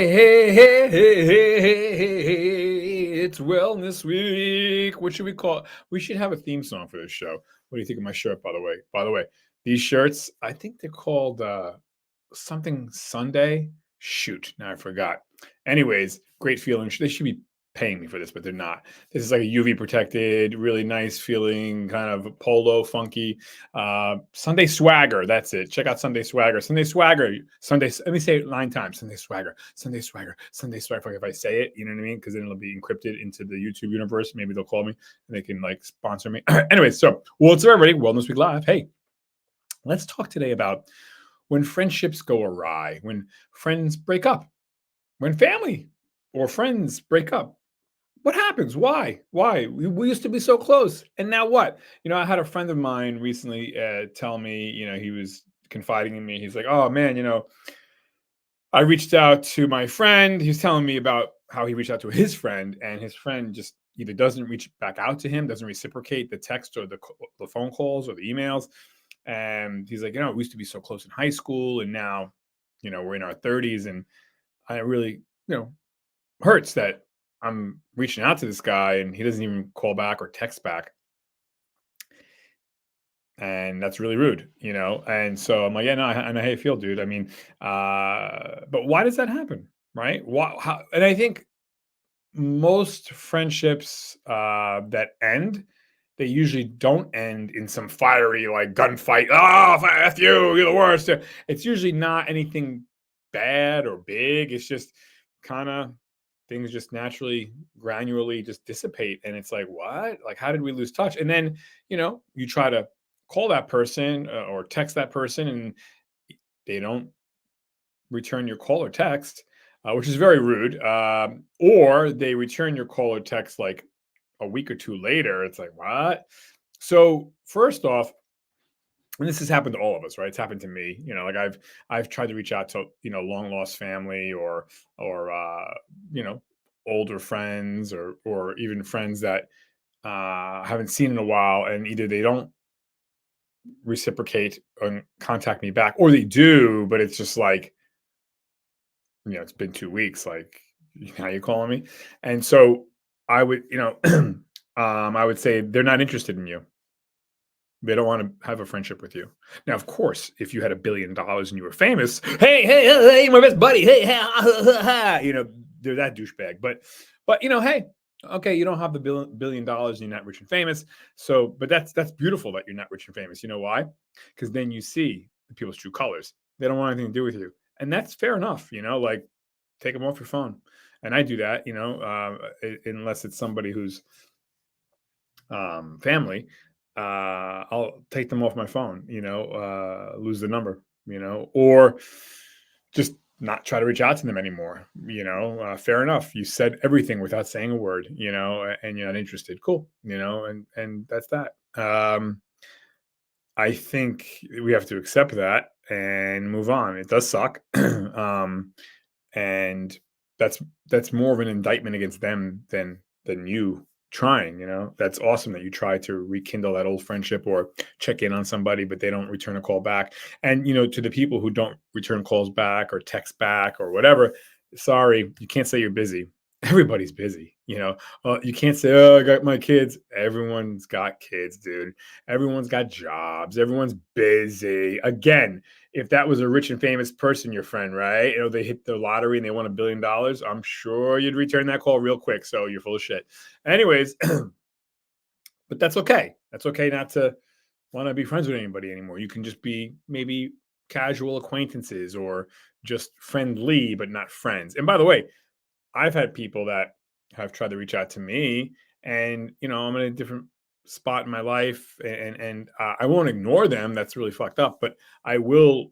Hey, it's Wellness Week. What should we call it? We should have a theme song for this show. What do you think of my shirt, by the way? By the way, these shirts, I think they're called something Sunday. Shoot, now I forgot. Anyways, great feeling. They should be paying me for this, but they're not. This is like a UV protected, really nice feeling, kind of polo funky. Sunday Swagger. That's it. Check out Sunday Swagger. Sunday Swagger. Sunday. Let me say it 9 times. Sunday Swagger. Sunday Swagger. Sunday Swagger. If I say it, you know what I mean? Because then it'll be encrypted into the YouTube universe. Maybe they'll call me and they can like sponsor me. Anyway, so what's up, everybody? Wellness Week Live. Hey, let's talk today about when friendships go awry, when friends break up, when family or friends break up. What happens? Why? Why? We used to be so close. And now what? I had a friend of mine recently tell me, he was confiding in me. He's like, oh man, I reached out to my friend. He's telling me about how he reached out to his friend, and his friend just either doesn't reach back out to him, doesn't reciprocate the text or the phone calls or the emails. And he's like, we used to be so close in high school, and now, we're in our 30s, and I really, hurts that I'm reaching out to this guy and he doesn't even call back or text back. And that's really rude, And so I'm like, yeah, no, I know how you feel, dude. I mean, but why does that happen? Right? And I think most friendships that end, they usually don't end in some fiery like gunfight. Oh, F you, you're the worst. It's usually not anything bad or big. It's just kind of things just naturally, granularly just dissipate. And it's like, what? Like, how did we lose touch? And then, you try to call that person or text that person and they don't return your call or text, which is very rude. Or they return your call or text like a week or two later. It's like, what? So, first off, and this has happened to all of us, right? It's happened to me. Like I've tried to reach out to long lost family or older friends or even friends that haven't seen in a while, and either they don't reciprocate and contact me back, or they do, but it's just like it's been 2 weeks. Like, how you calling me? And so I would I would say they're not interested in you. They don't want to have a friendship with you. Now, of course, if you had $1 billion and you were famous, hey, my best buddy, hey, they're that douchebag. But hey, okay, you don't have the $1 billion and you're not rich and famous. So, but that's beautiful that you're not rich and famous. You know why? Because then you see the people's true colors. They don't want anything to do with you, and that's fair enough. Like take them off your phone, and I do that. Unless it's somebody who's family, I'll take them off my phone, lose the number, or just not try to reach out to them anymore. Fair enough. You said everything without saying a word, and you're not interested. Cool. And that's that. I think we have to accept that and move on. It does suck. And that's more of an indictment against them than you trying. That's awesome that you try to rekindle that old friendship or check in on somebody, but they don't return a call back. And to the people who don't return calls back or text back or whatever, sorry, you can't say you're busy. Everybody's busy. You can't say, oh, I got my kids. Everyone's got kids, dude. Everyone's got jobs. Everyone's busy. Again, if that was a rich and famous person, your friend, right? They hit the lottery and they won $1 billion, I'm sure you'd return that call real quick. So you're full of shit. Anyways, but that's okay. That's okay not to want to be friends with anybody anymore. You can just be maybe casual acquaintances or just friendly, but not friends. And by the way, I've had people that have tried to reach out to me, and I'm in a different spot in my life, and I won't ignore them. That's really fucked up, but I will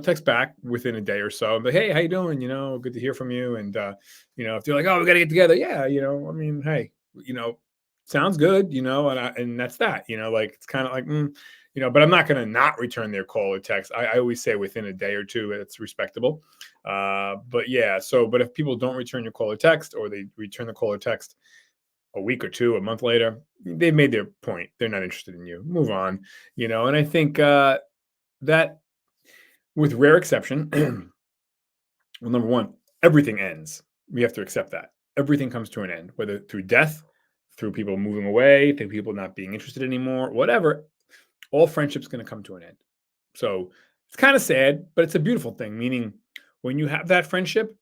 text back within a day or so. But hey, how you doing? Good to hear from you. And if they're like, oh, we got to get together, yeah, I mean, hey, sounds good, and that's that. Like it's kind of like. But I'm not going to not return their call or text. I always say within a day or two, it's respectable. But yeah, but if people don't return your call or text, or they return the call or text a week or two, a month later, they've made their point. They're not interested in you. Move on, and I think that with rare exception, well, number one, everything ends. We have to accept that. Everything comes to an end, whether through death, through people moving away, through people not being interested anymore, whatever. All friendship's going to come to an end. So it's kind of sad, but it's a beautiful thing. Meaning, when you have that friendship,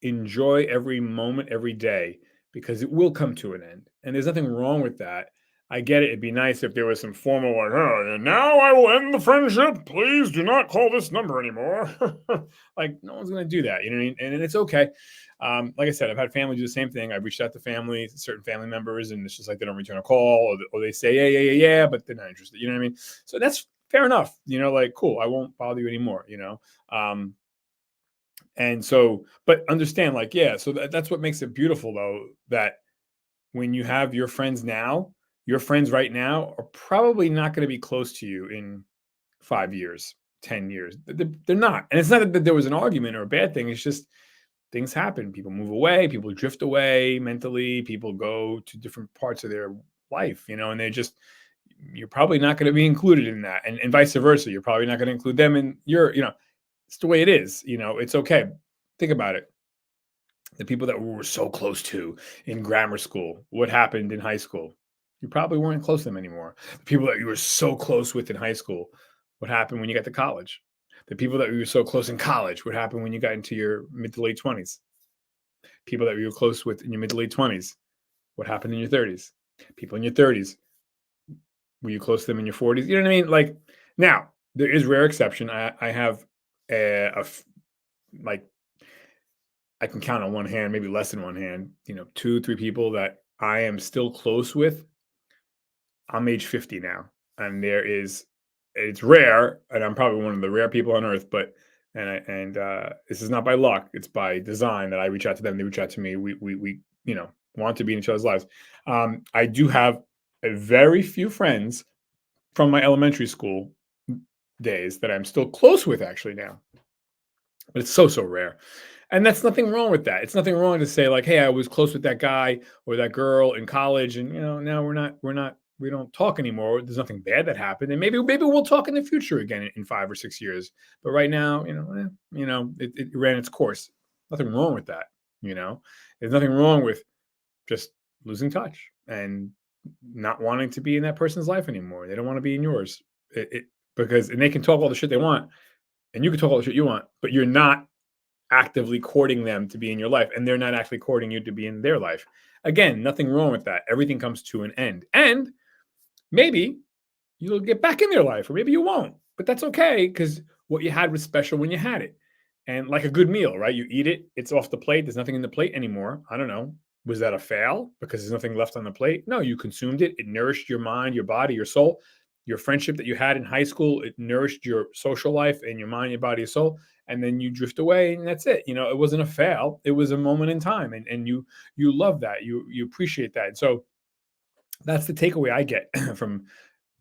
enjoy every moment, every day, because it will come to an end. And there's nothing wrong with that. I get it. It'd be nice if there was some formal, like, oh, and now I will end the friendship. Please do not call this number anymore. Like, no one's going to do that. You know what I mean? And it's okay. Like I said, I've had family do the same thing. I've reached out to family, certain family members, and it's just like they don't return a call, or they say, yeah, yeah, yeah, yeah, but they're not interested. You know what I mean? So that's fair enough. Like, cool, I won't bother you anymore. Um, and so, but understand, like, yeah, so that's what makes it beautiful, though, that when you have your friends now, your friends right now are probably not going to be close to you in 5 years, 10 years. They're not. And it's not that there was an argument or a bad thing. It's just things happen. People move away, people drift away mentally, people go to different parts of their life, and you're probably not going to be included in that. And vice versa. You're probably not going to include them in it's the way it is. It's okay. Think about it. The people that we were so close to in grammar school, what happened in high school? You probably weren't close to them anymore. The people that you were so close with in high school, what happened when you got to college? The people that you were so close in college, what happened when you got into your mid to late 20s? People that you were close with in your mid to late 20s, what happened in your 30s? People in your 30s, were you close to them in your 40s? You know what I mean? Like, now, there is rare exception. I have like, I can count on one hand, maybe less than one hand, two, three people that I am still close with. I'm age 50 now, and it's rare, and I'm probably one of the rare people on earth, but this is not by luck, it's by design that I reach out to them, they reach out to me. We want to be in each other's lives. I do have a very few friends from my elementary school days that I'm still close with actually now, but it's so rare. And that's nothing wrong with that. It's nothing wrong to say, like, hey, I was close with that guy or that girl in college, and now we don't talk anymore. There's nothing bad that happened, and maybe we'll talk in the future again in 5 or 6 years. But right now, it ran its course. Nothing wrong with that. There's nothing wrong with just losing touch and not wanting to be in that person's life anymore. They don't want to be in yours. And they can talk all the shit they want, and you can talk all the shit you want, but you're not actively courting them to be in your life, and they're not actually courting you to be in their life. Again, nothing wrong with that. Everything comes to an end, and maybe you'll get back in their life, or maybe you won't, but that's okay, because what you had was special when you had it. And like a good meal, right? You eat it, it's off the plate, there's nothing in the plate anymore. I don't know, was that a fail because there's nothing left on the plate? No, you consumed it, it nourished your mind, your body, your soul. Your friendship that you had in high school, it nourished your social life and your mind, your body, your soul. And then you drift away, and that's it. It wasn't a fail, it was a moment in time. And you love that, you appreciate that. And so that's the takeaway I get from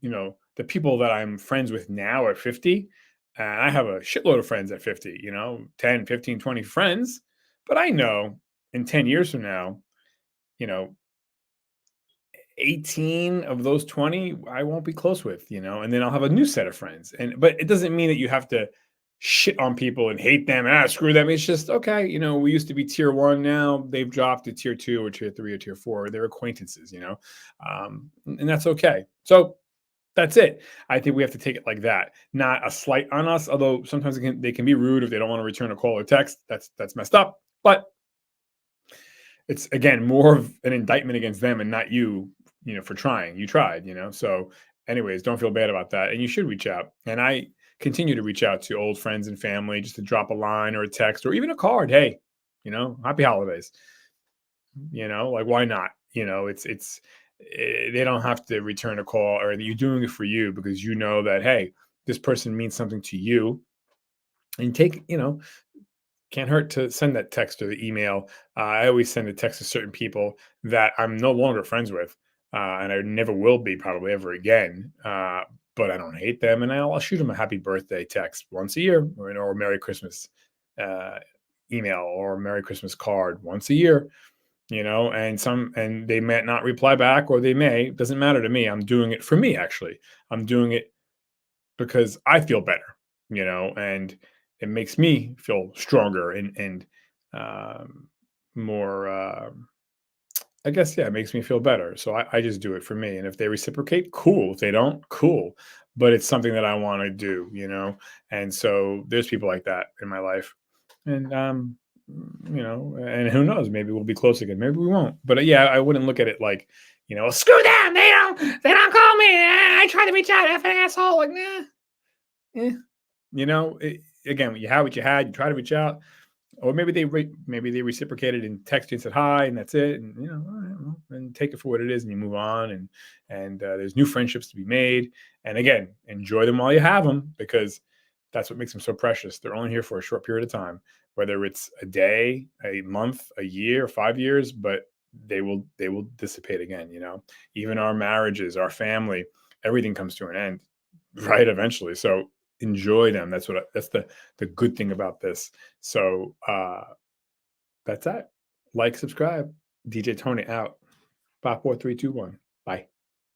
the people that I'm friends with now at 50. And I have a shitload of friends at 50, 10, 15, 20 friends. But I know in 10 years from now, you know 18 of those 20 I won't be close with, and then I'll have a new set of friends. But it doesn't mean that you have to shit on people and hate them and screw them. It's just okay, we used to be tier one, now they've dropped to tier two or tier three or tier four. They're acquaintances, and that's okay. So that's it. I think we have to take it like that, not a slight on us. Although sometimes they can be rude if they don't want to return a call or text. That's messed up. But it's, again, more of an indictment against them and not you, for trying. You tried, So, anyways, don't feel bad about that, and you should reach out. And I continue to reach out to old friends and family just to drop a line or a text or even a card. Hey, happy holidays. Like, why not? They don't have to return a call, or you're doing it for you because you know that, hey, this person means something to you. And can't hurt to send that text or the email. I always send a text to certain people that I'm no longer friends with, and I never will be probably ever again. But I don't hate them, and I'll shoot them a happy birthday text once a year, or a Merry Christmas uh, email, or a Merry Christmas card once a year. And they may not reply back, or they may. It doesn't matter to me. I'm doing it for me. Actually, I'm doing it because I feel better. And it makes me feel stronger, and um, more. I guess yeah, it makes me feel better. So I just do it for me. And if they reciprocate, cool. If they don't, cool. But it's something that I want to do, you know. And so there's people like that in my life, and you know, and who knows? Maybe we'll be close again. Maybe we won't. But yeah, I wouldn't look at it like, you know, screw them. They don't call me. I tried to reach out, F an asshole. Like, nah, eh. You know, again, you had what you had. You try to reach out, or maybe maybe they reciprocated and texted and said hi, and that's it. And you know, all right, well, and take it for what it is, and you move on. And there's new friendships to be made. And again, enjoy them while you have them, because that's what makes them so precious. They're only here for a short period of time, whether it's a day, a month, a year, 5 years, but they will dissipate again. You know, even our marriages, our family, everything comes to an end, right? Eventually. So enjoy them. That's the good thing about this. So that's that. Like, subscribe. DJ Tony out. 5, 4, 3, 2, 1. Bye.